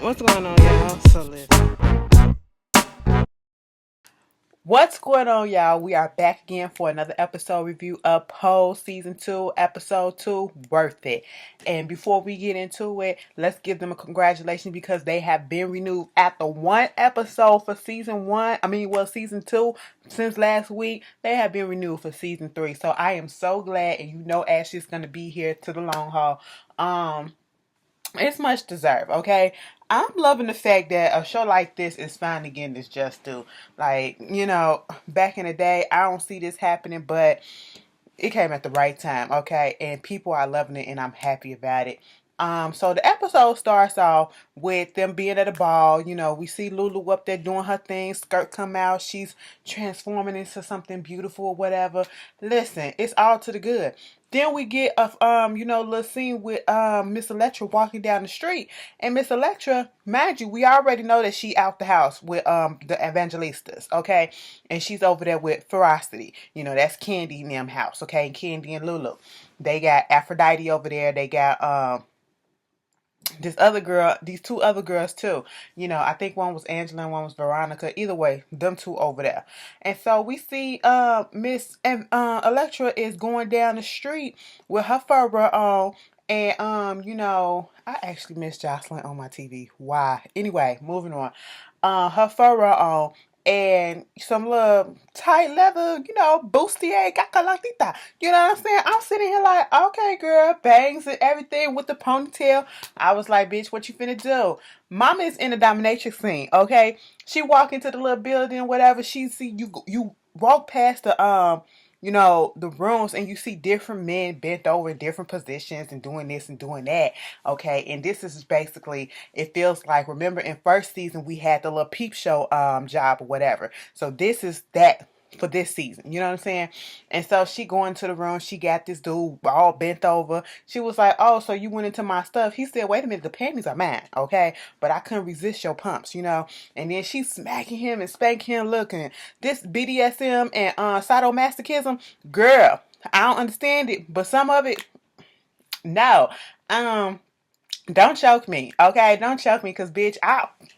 What's going on, y'all? So listen. What's going on, y'all? We are back again for another episode review of Pose Season 2, Episode 2, Worth It. And before we get into it, let's give them a congratulations because they have been renewed after one episode for Season 2 since last week. They have been renewed for Season 3. So I am so glad, and you know Ashley's going to be here to the long haul. It's much deserved, okay? I'm loving the fact that a show like this is finally getting its just due. Like, back in the day, I don't see this happening, but it came at the right time, okay? And people are loving it, and I'm happy about it. So the episode starts off with them being at a ball. We see Lulu up there doing her thing. Skirt come out. She's transforming into something beautiful or whatever. Listen, it's all to the good. Then we get a little scene with Miss Electra walking down the street, and Miss Electra, mind you, we already know that she out the house with the Evangelistas, okay, and she's over there with Ferocity. That's Candy in them house, okay, Candy and Lulu. They got Aphrodite over there. They got this other girl, these two other girls too. I think one was Angela and one was Veronica. Either way, them two over there. And so we see Miss Electra is going down the street with her fur on. And I actually miss Jocelyn on my TV. Why? Anyway, moving on. Her fur on and some little tight leather, bustier, cacalatita. You know what I'm saying? I'm sitting here like, okay, girl, bangs and everything with the ponytail. I was like, bitch, what you finna do? Mama is in the dominatrix scene, okay? She walk into the little building, whatever. She see you walk past the rooms and you see different men bent over in different positions and doing this and doing that. Okay. And this is basically, it feels like, remember in first season, we had the little peep show job or whatever. So this is that for this season. You know what I'm saying? And so she go into the room. She got this dude all bent over. She was like, oh, so you went into my stuff. He said, wait a minute, the panties are mine. Okay. But I couldn't resist your pumps. And then she's smacking him and spanking him, looking. This BDSM and sadomasochism, girl, I don't understand it. But some of it, no. Don't choke me, okay? Don't choke me, cause bitch,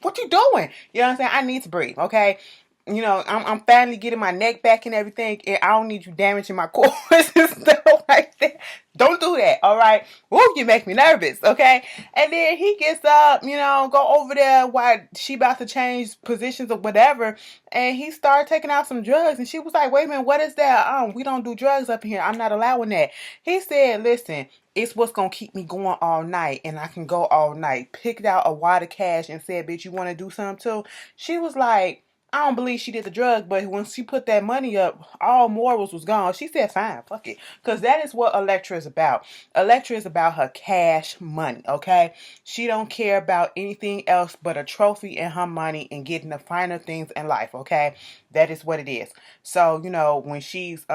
what you doing? You know what I'm saying? I need to breathe, okay? I'm finally getting my neck back and everything, and I don't need you damaging my cords and stuff like that. Don't do that, all right? Woo, you make me nervous, okay? And then he gets up, go over there while she about to change positions or whatever, and he started taking out some drugs, and she was like, wait a minute, what is that? We don't do drugs up here. I'm not allowing that. He said, listen, it's what's gonna keep me going all night, and I can go all night. Picked out a wad of cash and said, bitch, you want to do something too? She was like, I don't believe she did the drug, but when she put that money up, all morals was gone. She said, fine, fuck it. Because that is what Electra is about. Electra is about her cash money, okay? She don't care about anything else but a trophy and her money and getting the finer things in life, okay? That is what it is. So, when she's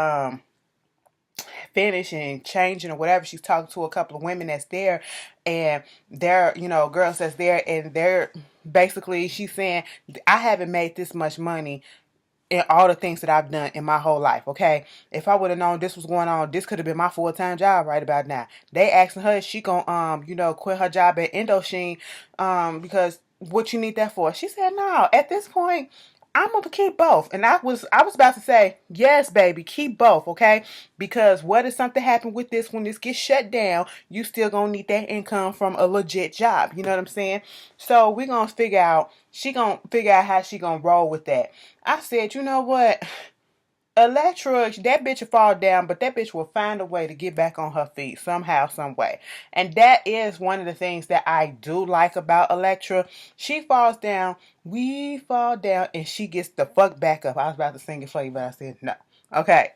finishing, changing or whatever, she's talking to a couple of women that's there, and they're girls that's there, and they're basically, she's saying, I haven't made this much money in all the things that I've done in my whole life, okay? If I would have known this was going on, this could have been my full-time job right about now. They asking her if she gonna quit her job at Indochine because what you need that for? She said, no, at this point I'm gonna keep both. And I was about to say, yes, baby, keep both, okay? Because what if something happen with this when this gets shut down, you still gonna need that income from a legit job. You know what I'm saying? So we're gonna figure out, she gonna figure out how she gonna roll with that. I said, you know what? Electra, that bitch will fall down, but that bitch will find a way to get back on her feet somehow, some way. And that is one of the things that I do like about Electra. She falls down, we fall down, and she gets the fuck back up. I was about to sing it for you, but I said no. Okay.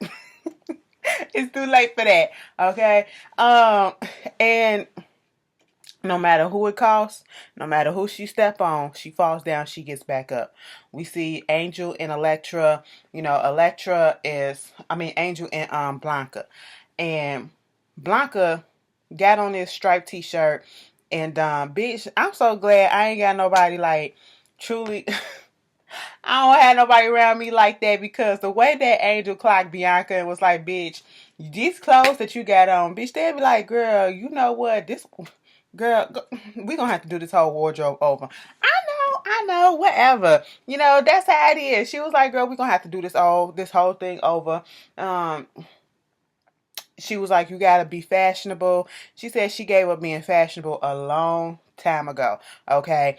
It's too late for that. Okay. And no matter who it costs, no matter who she step on, she falls down, she gets back up. We see Angel and Electra. Angel and Blanca. And Blanca got on this striped t-shirt, and bitch, I'm so glad I ain't got nobody like truly I don't have nobody around me like that, because the way that Angel clocked Bianca and was like, bitch, these clothes that you got on, bitch, they'd be like, girl, you know what? Girl, we gonna have to do this whole wardrobe over. I know, whatever. You know, that's how it is. She was like, girl, we gonna have to do this whole thing over. Um, she was like, you gotta be fashionable. She said she gave up being fashionable a long time ago. Okay.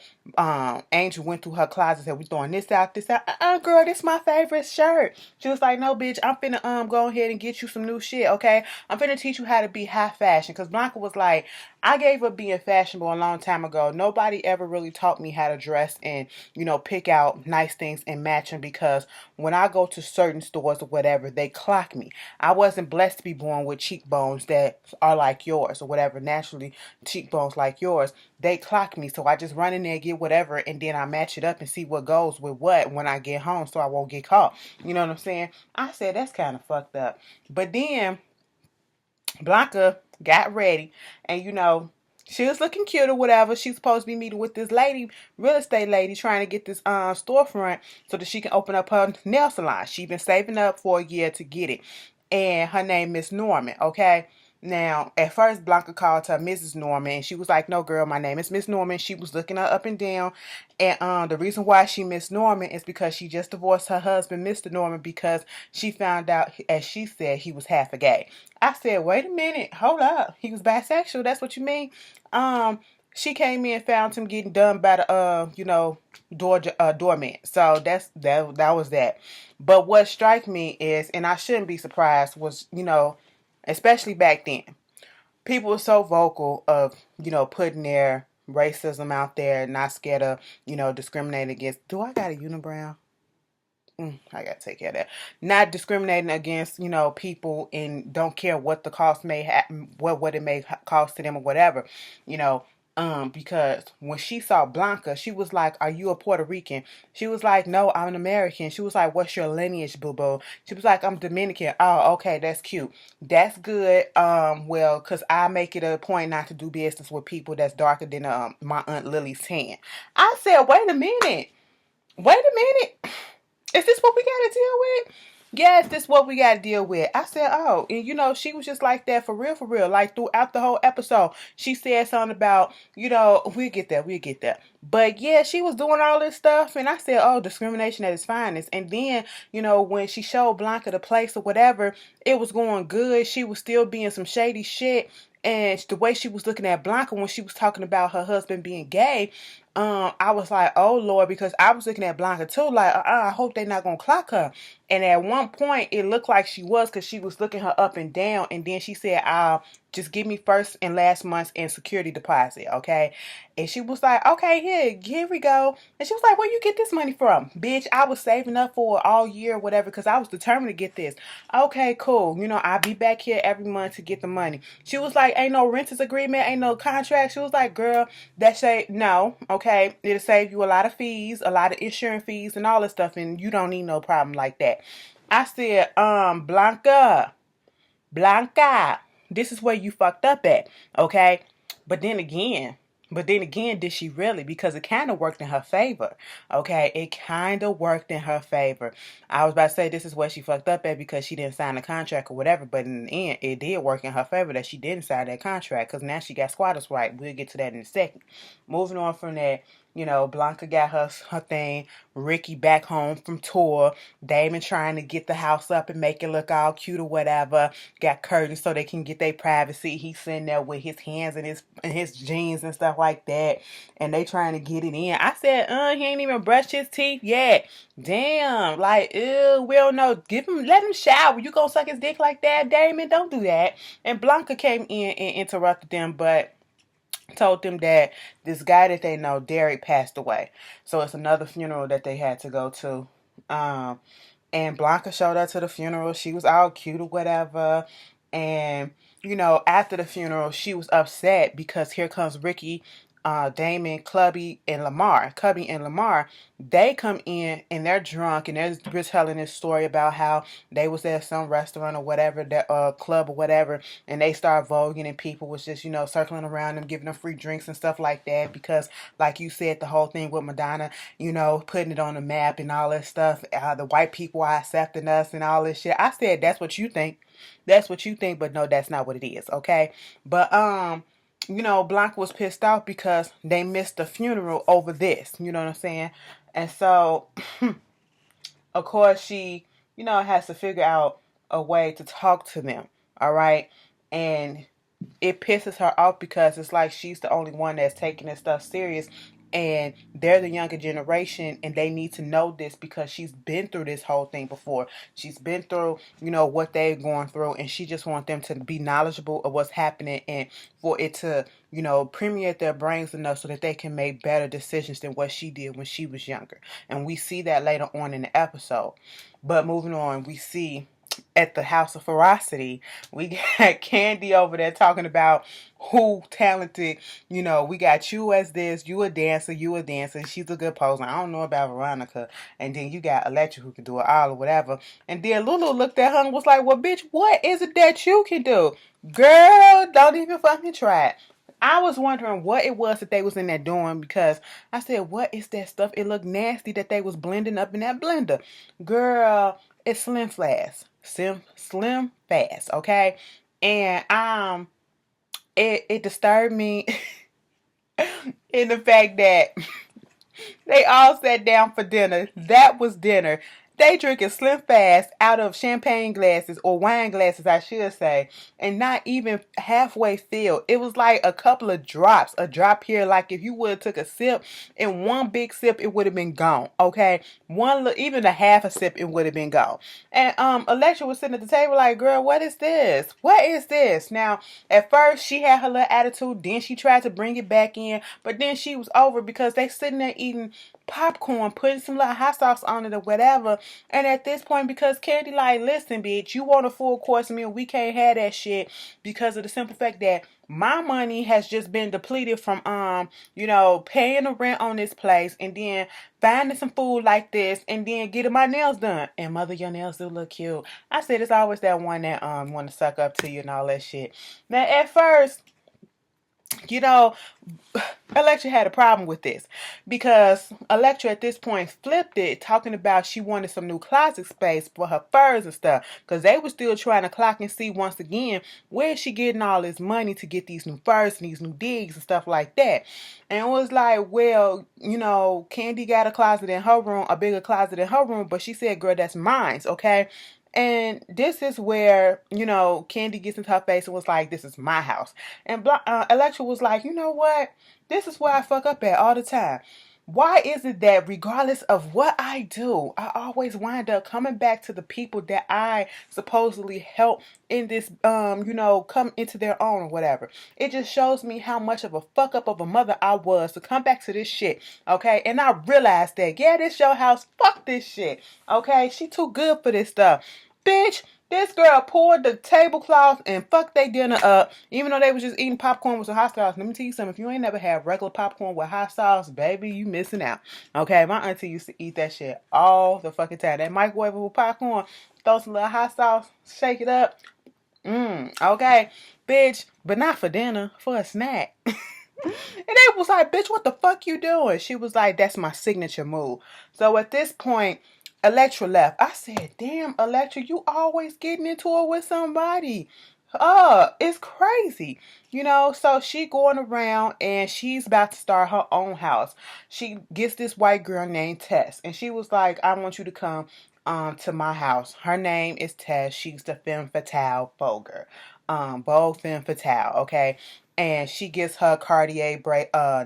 Angel went through her closet and said, we throwing this out, this out. Girl, this my favorite shirt. She was like, no, bitch, I'm finna go ahead and get you some new shit, okay? I'm finna teach you how to be high fashion. Cause Blanca was like, I gave up being fashionable a long time ago. Nobody ever really taught me how to dress and, you know, pick out nice things and match them, because when I go to certain stores or whatever, they clock me. I wasn't blessed to be born with cheekbones that are like yours or whatever, naturally cheekbones like yours. They clock me. So I just run in there, get whatever, and then I match it up and see what goes with what when I get home so I won't get caught. You know what I'm saying? I said, that's kind of fucked up. But then Blanca got ready, and you know, she was looking cute or whatever. She's supposed to be meeting with this lady, real estate lady, trying to get this storefront so that she can open up her nail salon. She been saving up for a year to get it. And her name is Norman, okay? Now, at first, Blanca called her Mrs. Norman, and she was like, no, girl, my name is Miss Norman. She was looking her up and down. And the reason why she Miss Norman is because she just divorced her husband, Mr. Norman, because she found out, as she said, he was half a gay. I said, wait a minute, hold up. He was bisexual, that's what you mean? She came in and found him getting done by the you know, doorman. So that was that. But what struck me is, and I shouldn't be surprised, was, you know, especially back then, people were so vocal of, you know, putting their racism out there, not scared of, you know, discriminating against. Do I got a unibrow? I gotta take care of that. Not discriminating against, you know, people, and don't care what the cost may have, what it may cost to them or whatever, you know. Because when she saw Blanca, she was like, "Are you a Puerto Rican?" She was like, "No, I'm an American." She was like, "What's your lineage, boo boo?" She was like, "I'm Dominican." Oh, okay, that's cute. That's good. Well, cause I make it a point not to do business with people that's darker than my Aunt Lily's tan. I said, wait a minute. Wait a minute. Is this what we got to deal with? Yes, this is what we got to deal with. I said, oh, and you know, she was just like that for real, for real. Like throughout the whole episode, she said something about, you know, we'll get that. But yeah, she was doing all this stuff, and I said, oh, discrimination at its finest. And then, you know, when she showed Blanca the place or whatever, it was going good. She was still being some shady shit. And the way she was looking at Blanca when she was talking about her husband being gay, I was like, oh Lord, because I was looking at Blanca too, like, I hope they're not gonna clock her. And at one point, it looked like she was, because she was looking her up and down, and then she said, just give me first and last month's and security deposit, okay? And she was like, okay, here we go. And she was like, where you get this money from? Bitch, I was saving up for it all year or whatever, because I was determined to get this. Okay, cool. You know, I'll be back here every month to get the money. She was like, ain't no renters agreement, ain't no contract. She was like, girl, that say no, okay? It'll save you a lot of fees, a lot of insurance fees and all this stuff, and you don't need no problem like that. I said, Blanca, this is where you fucked up at, okay? But then again, did she really? Because it kind of worked in her favor, okay? It kind of worked in her favor. I was about to say this is where she fucked up at, because she didn't sign the contract or whatever, but in the end, it did work in her favor that she didn't sign that contract, because now she got squatters' right. We'll get to that in a second. Moving on from that, you know, Blanca got her thing. Ricky back home from tour. Damon trying to get the house up and make it look all cute or whatever. Got curtains so they can get their privacy. He's sitting there with his hands in his jeans and stuff like that. And they trying to get it in. I said, he ain't even brushed his teeth yet. Damn. Like, ew, we don't know. Let him shower. You gonna suck his dick like that, Damon? Don't do that. And Blanca came in and interrupted them, but told them that this guy that they know, Derek, passed away. So it's another funeral that they had to go to. And Blanca showed up to the funeral. She was all cute or whatever. And, you know, after the funeral, she was upset because here comes Ricky, Damon, Cubby, and Lamar. They come in and they're drunk, and they're telling this story about how they was at some restaurant or whatever, that club or whatever, and they start voguing, and people was just, you know, circling around them, giving them free drinks and stuff like that, because like you said, the whole thing with Madonna, you know, putting it on the map and all that stuff, the white people are accepting us and all this shit. I said, that's what you think, but no, that's not what it is, okay? But Blanca was pissed off because they missed the funeral over this. You know what I'm saying? And so, of course, she, has to figure out a way to talk to them. All right. And it pisses her off because it's like she's the only one that's taking this stuff serious, and they're the younger generation and they need to know this because she's been through this whole thing before. She's been through, what they're going through, and she just wants them to be knowledgeable of what's happening and for it to, permeate their brains enough so that they can make better decisions than what she did when she was younger. And we see that later on in the episode. But moving on, we see at the House of Ferocity, we got Candy over there talking about who talented. We got you as this, you a dancer, she's a good poser. I don't know about Veronica. And then you got Electra who can do it all or whatever. And then Lulu looked at her and was like, well, bitch, what is it that you can do? Girl, don't even fucking try it. I was wondering what it was that they was in there doing, because I said, what is that stuff? It looked nasty that they was blending up in that blender. Girl, it's Slim Fast. Slim Fast, okay? And it disturbed me in the fact that they all sat down for dinner. That was dinner. They drinking Slim Fast out of champagne glasses, or wine glasses, I should say, and not even halfway filled. It was like a couple of drops, a drop here. Like if you would have took a sip, and one big sip, it would have been gone. Okay, even a half a sip, it would have been gone. And Electra was sitting at the table like, girl, what is this? What is this? Now, at first she had her little attitude. Then she tried to bring it back in, but then she was over because they sitting there eating popcorn, putting some little hot sauce on it or whatever. And at this point, because Candy like, listen, bitch, you want a full course meal, we can't have that shit, because of the simple fact that my money has just been depleted from paying the rent on this place, and then finding some food like this, and then getting my nails done. And mother, your nails do look cute. I said it's always that one that want to suck up to you and all that shit. Now at first, Electra had a problem with this, because Electra at this point flipped it, talking about she wanted some new closet space for her furs and stuff, because they were still trying to clock and see once again where is she getting all this money to get these new furs and these new digs and stuff like that. And it was like, well, Candy got a closet in her room, a bigger closet in her room, but she said, girl, that's mine, okay? And this is where, Candy gets into her face and was like, this is my house. And Electra was like, you know what? This is where I fuck up at all the time. Why is it that regardless of what I do, I always wind up coming back to the people that I supposedly help in this, come into their own or whatever? It just shows me how much of a fuck up of a mother I was to come back to this shit, okay? And I realized that, yeah, this your house, fuck this shit, okay? She too good for this stuff. Bitch, this girl poured the tablecloth and fucked they dinner up, even though they was just eating popcorn with some hot sauce. Let me tell you something. If you ain't never had regular popcorn with hot sauce, baby, you missing out. Okay, my auntie used to eat that shit all the fucking time. That microwavable popcorn, throw some little hot sauce, shake it up. Okay, bitch, but not for dinner, for a snack. And they was like, bitch, what the fuck you doing? She was like, that's my signature move. So at this point, Electra left. I said, damn, Electra, you always getting into it with somebody. It's crazy. So she going around and she's about to start her own house. She gets this white girl named Tess. And she was like, I want you to come to my house. Her name is Tess. She's the femme fatale Foger. Bold femme fatale, okay? And she gets her Cartier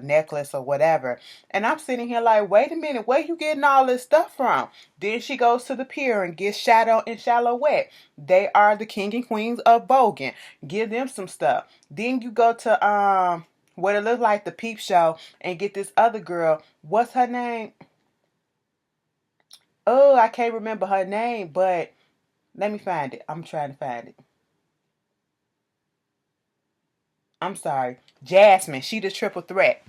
necklace or whatever. And I'm sitting here like, wait a minute, where you getting all this stuff from? Then she goes to the pier and gets Shadow and Shallow-Wet. They are the king and queens of Bogan. Give them some stuff. Then you go to what it looks like the Peep Show and get this other girl. What's her name? Oh, I can't remember her name, but let me find it. I'm trying to find it. I'm sorry. Jasmine. She the triple threat.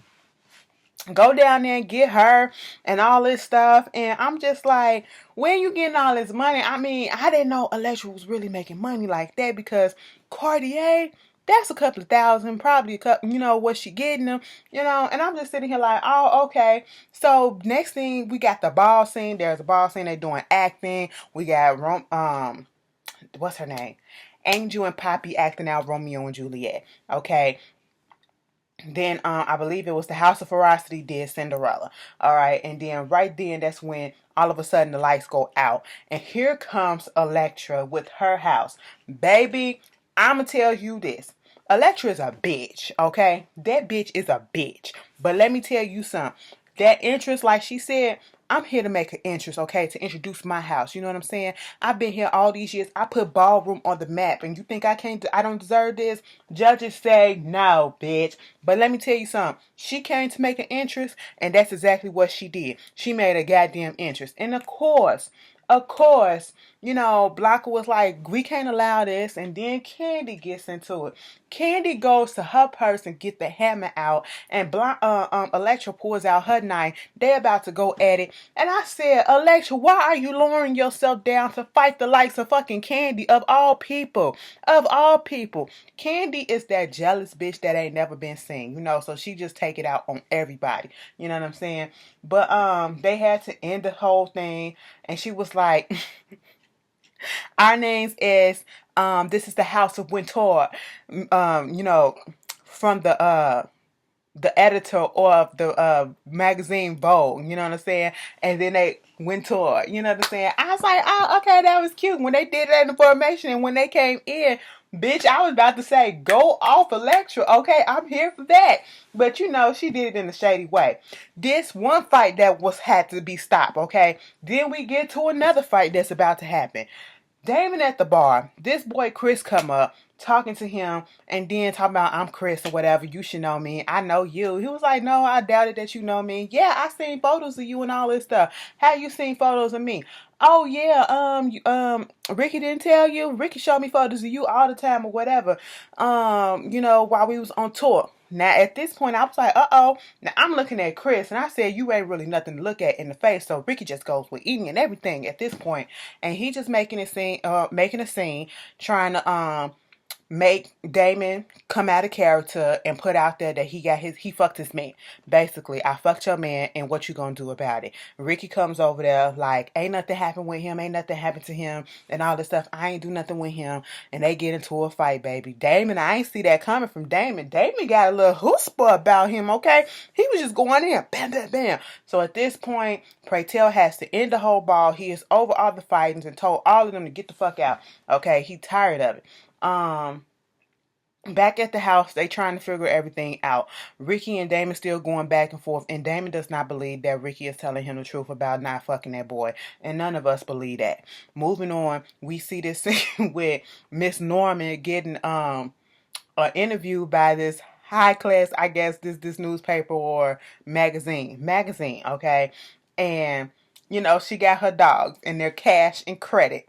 Go down there and get her and all this stuff. And I'm just like, where you getting all this money? I mean, I didn't know Electra was really making money like that, because Cartier, that's a couple of thousand, probably a couple, what she getting them, and I'm just sitting here like, oh, okay. So next thing, we got the ball scene. There's a ball scene. They're doing acting. We got, what's her name? Angel and Poppy acting out Romeo and Juliet. Okay. Then I believe it was the House of Ferocity did Cinderella. All right, and then right then that's when all of a sudden the lights go out, and here comes Electra with her house. Baby, I'ma tell you this. Electra is a bitch, okay? That bitch is a bitch. But let me tell you something. That interest, like she said, I'm here to make an interest, okay? To introduce my house. You know what I'm saying? I've been here all these years. I put ballroom on the map, and you think I don't deserve this? Judges say no, bitch. But let me tell you something. She came to make an interest, and that's exactly what she did. She made a goddamn interest. And of course, Blanca was like, we can't allow this. And then Candy gets into it. Candy goes to her person, get the hammer out, and Electra pulls out her knife. They're about to go at it. And I said, Electra, why are you lowering yourself down to fight the likes of fucking Candy, of all people? Of all people. Candy is that jealous bitch that ain't never been seen, so she just take it out on everybody. You know what I'm saying? But they had to end the whole thing, and she was like, our names is this is the House of Winter, from the editor of the magazine Vogue, you know what I'm saying? And then they went to, you know what I'm saying? I was like, oh, okay, that was cute. When they did that in the formation and when they came in, bitch, I was about to say, go off Electra. Okay, I'm here for that. But she did it in a shady way. This one fight that had to be stopped, okay? Then we get to another fight that's about to happen. Damon at the bar. This boy Chris come up talking to him and then talking about, I'm Chris or whatever. You should know me. I know you. He was like, no, I doubted that you know me. Yeah, I seen photos of you and all this stuff. Have you seen photos of me? Oh yeah, Ricky didn't tell you. Ricky showed me photos of you all the time or whatever. While we was on tour. Now, at this point, I was like, uh-oh. Now, I'm looking at Chris, and I said, you ain't really nothing to look at in the face. So, Ricky just goes with eating and everything at this point. And he just making a scene, trying to, make Damon come out of character and put out there that he fucked his man. Basically, I fucked your man, and what you gonna do about it? Ricky comes over there like, ain't nothing happened with him, ain't nothing happened to him, and all this stuff. I ain't do nothing with him, and they get into a fight, baby. Damon, I ain't see that coming from Damon. Damon got a little chutzpah about him, okay? He was just going in, bam, bam, bam. So at this point, Praytel has to end the whole ball. He is over all the fightings and told all of them to get the fuck out. Okay, he tired of it. Back at the house, they trying to figure everything out. Ricky and Damon still going back and forth, and Damon does not believe that Ricky is telling him the truth about not fucking that boy, and none of us believe that. Moving on, we see this scene with Miss Norman getting an interview by this high class, I guess this newspaper or magazine, okay, and she got her dogs and their cash and credit.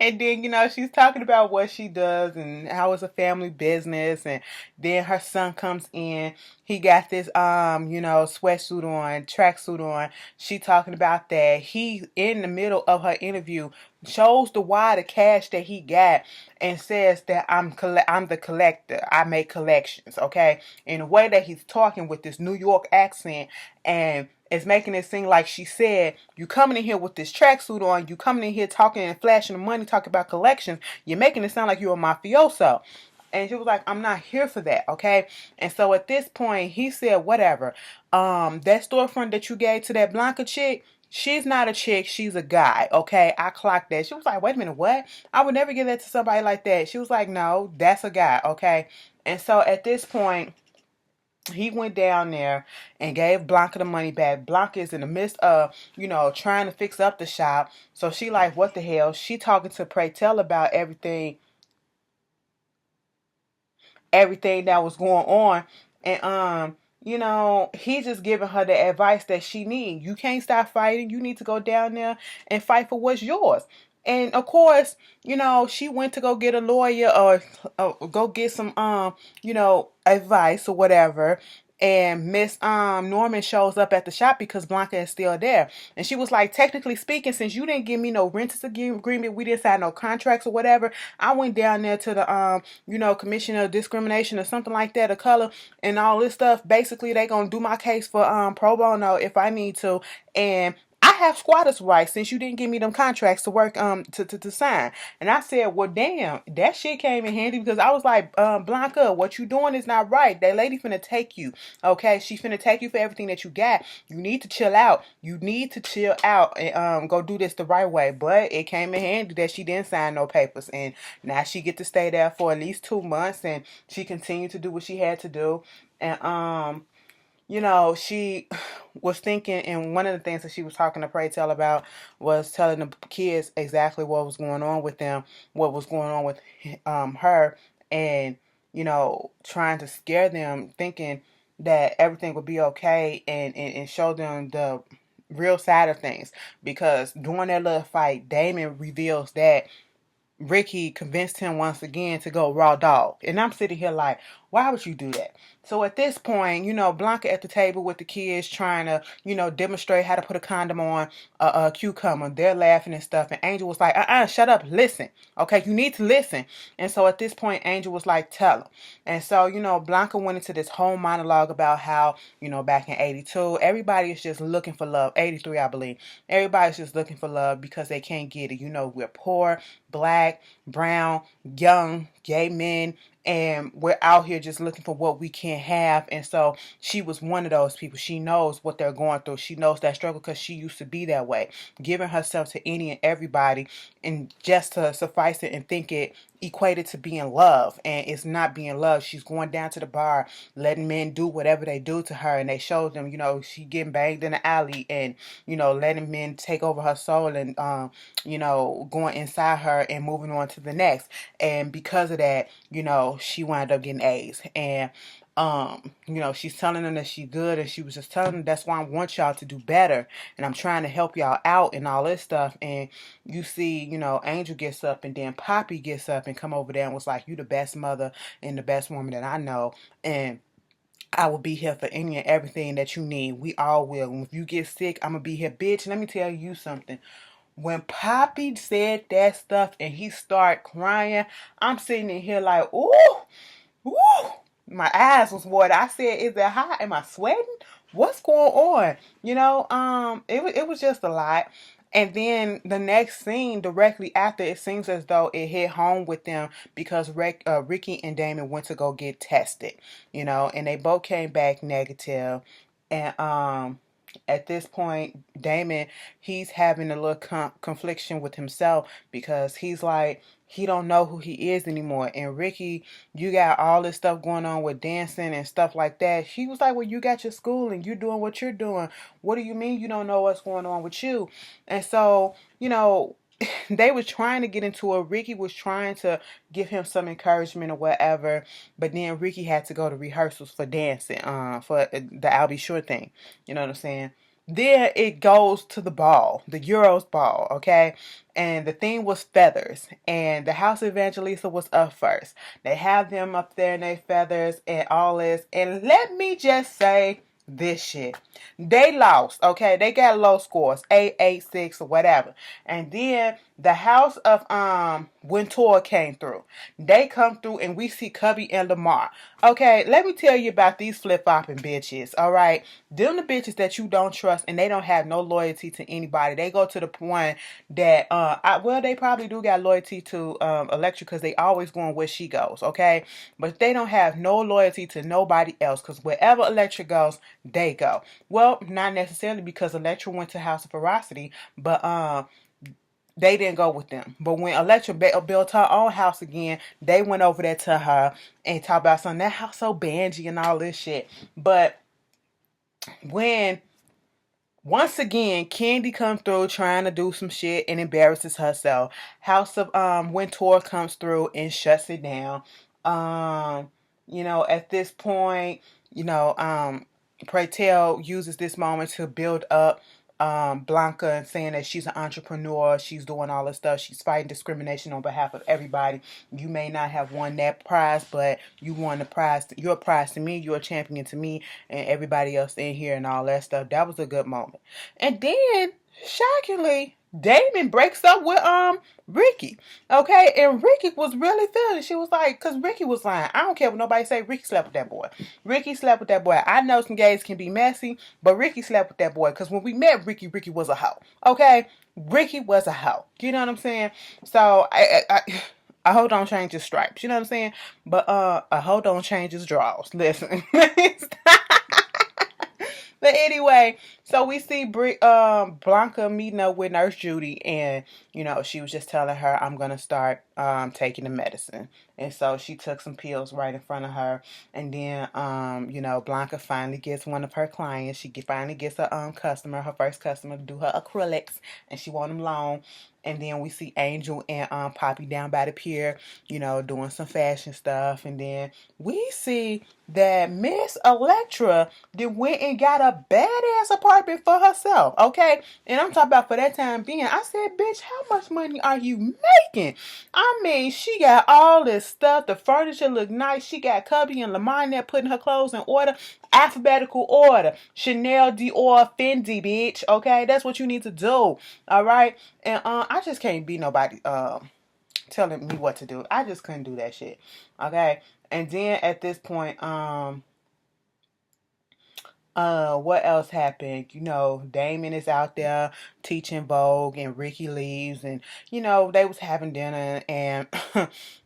And then, she's talking about what she does and how it's a family business. And then her son comes in. He got this, sweatsuit on, tracksuit on. She talking about that. He, in the middle of her interview, shows the wad of cash that he got and says that I'm the collector. I make collections, okay? In a way that he's talking with this New York accent, and it's making it seem like she said, you coming in here with this tracksuit on, you coming in here talking and flashing the money, talking about collections, you're making it sound like you're a mafioso. And she was like, I'm not here for that, okay? And so at this point, he said, whatever. That storefront that you gave to that Blanca chick, she's not a chick, she's a guy, okay? I clocked that. She was like, wait a minute, what? I would never give that to somebody like that. She was like, no, that's a guy, okay? And so at this point, he went down there and gave Blanca the money back. Blanca is in the midst of, trying to fix up the shop. So she like, what the hell? She talking to Praytel about everything that was going on. And, he's just giving her the advice that she needs. You can't stop fighting. You need to go down there and fight for what's yours. And of course, she went to go get a lawyer or go get some, advice or whatever. And Miss Norman shows up at the shop because Blanca is still there. And she was like, technically speaking, since you didn't give me no renters agreement, we didn't sign no contracts or whatever, I went down there to the, Commissioner of Discrimination or something like that, of color, and all this stuff. Basically, they gonna do my case for pro bono if I need to. And I have squatters' rights since you didn't give me them contracts to work to sign. And I said, well, damn, that shit came in handy because I was like, Blanca, what you doing is not right. That lady finna take you. Okay, she finna take you for everything that you got. You need to chill out. You need to chill out and go do this the right way. But it came in handy that she didn't sign no papers, and now she get to stay there for at least 2 months, and she continued to do what she had to do. And she was thinking, and one of the things that she was talking to Pray Tell about was telling the kids exactly what was going on with them, what was going on with her, and trying to scare them, thinking that everything would be okay, and show them the real side of things. Because during that little fight, Damon reveals that Ricky convinced him once again to go raw dog. And I'm sitting here like, why would you do that? So at this point, Blanca at the table with the kids trying to, demonstrate how to put a condom on a cucumber. They're laughing and stuff. And Angel was like, shut up, listen. Okay, you need to listen. And so at this point, Angel was like, tell him. And so, Blanca went into this whole monologue about how, back in 82, everybody is just looking for love. 83, I believe. Everybody's just looking for love because they can't get it. We're poor, black, brown, young, gay men, and we're out here just looking for what we can't have. And so she was one of those people. She knows what they're going through. She knows that struggle because she used to be that way, giving herself to any and everybody, and just to suffice it and think it equated to being love, and it's not being love. She's going down to the bar, letting men do whatever they do to her, and they showed them, she getting banged in the alley, and letting men take over her soul, and going inside her and moving on to the next. And because of that, she wound up getting AIDS. And she's telling them that she's good, and she was just telling them, that's why I want y'all to do better, and I'm trying to help y'all out and all this stuff. And you see, Angel gets up, and then Poppy gets up and come over there and was like, you the best mother and the best woman that I know, and I will be here for any and everything that you need. We all will. And if you get sick, I'm gonna be here. Bitch, let me tell you something. When Poppy said that stuff and he started crying, I'm sitting in here like, ooh, ooh. My eyes was watered. I said, is it hot? Am I sweating? What's going on? It was just a lot. And then the next scene, directly after, it seems as though it hit home with them because Ricky and Damon went to go get tested, and they both came back negative. And at this point, Damon, he's having a little confliction with himself because he's like, he don't know who he is anymore. And Ricky, you got all this stuff going on with dancing and stuff like that. He was like, well, you got your school and you're doing what you're doing. What do you mean you don't know what's going on with you? And so, they was trying to get into it. Ricky was trying to give him some encouragement or whatever, but then Ricky had to go to rehearsals for dancing, for the I'll Be Sure thing. You know what I'm saying? Then it goes to the ball, the Euros ball, okay? And the theme was feathers, and the House of Evangelista was up first. They have them up there in their feathers and all this, and let me just say this shit. They lost, okay? They got low scores, 8-6 or whatever. And then the house of Wintour came through. They come through and we see Cubby and Lamar. Okay, let me tell you about these flip-flopping bitches, all right? Them the bitches that you don't trust, and they don't have no loyalty to anybody. They go to the point that, they probably do got loyalty to Electra because they always going where she goes, okay? But they don't have no loyalty to nobody else because wherever Electra goes, they go. Well, not necessarily because Electra went to House of Ferocity, but they didn't go with them. But when Electra built her own house again, they went over there to her and talked about something. That house so bangy and all this shit. But when once again Candy comes through trying to do some shit and embarrasses herself, House of Wintour comes through and shuts it down. At this point, Pray Tell uses this moment to build up Blanca and saying that she's an entrepreneur, she's doing all this stuff, she's fighting discrimination on behalf of everybody. You may not have won that prize, but you won the prize. You're a prize to me, you're a champion to me, and everybody else in here and all that stuff. That was a good moment. And then shockingly, Damon breaks up with Ricky. Okay, and Ricky was really feeling it. She was like, cause Ricky was lying. I don't care what nobody say. Ricky slept with that boy. Ricky slept with that boy. I know some gays can be messy, but Ricky slept with that boy. Cause when we met Ricky, Ricky was a hoe. Okay, Ricky was a hoe. You know what I'm saying? So a hoe don't change his stripes. You know what I'm saying? But a hoe don't change his draws. Listen. But anyway, so we see Blanca meeting up with Nurse Judy, and she was just telling her, "I'm gonna start taking the medicine." And so she took some pills right in front of her, and then Blanca finally gets one of her clients. She finally gets a customer, her first customer, to do her acrylics, and she want them long. And then we see Angel and Poppy down by the pier, doing some fashion stuff. And then we see that Miss Electra went and got a badass apartment for herself, okay? And I'm talking about for that time being. I said, bitch, how much money are you making? I mean, she got all this stuff. The furniture look nice. She got Cubby and Lamar there putting her clothes in order. Alphabetical order. Chanel, Dior, Fendi, bitch, okay? That's what you need to do, all right? And I just can't be nobody telling me what to do. I just couldn't do that shit, okay? And then at this point, what else happened? Damon is out there teaching Vogue, and Ricky leaves, and they was having dinner, and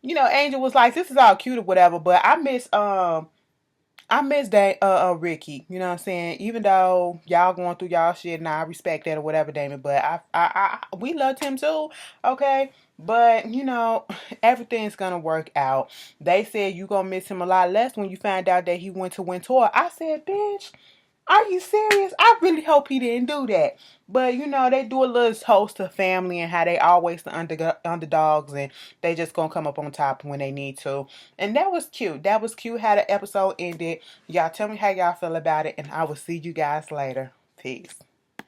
Angel was like, "This is all cute or whatever," but I miss that Ricky, you know what I'm saying? Even though y'all going through y'all shit, and I respect that or whatever, Damon, but we loved him too, okay? But everything's gonna work out. They said you gonna miss him a lot less when you find out that he went to Wintour. I said, bitch, are you serious? I really hope he didn't do that. But they do a little host of family, and how they always the underdogs, and they just gonna come up on top when they need to. And that was cute. That was cute how the episode ended. Y'all tell me how y'all feel about it, and I will see you guys later. Peace.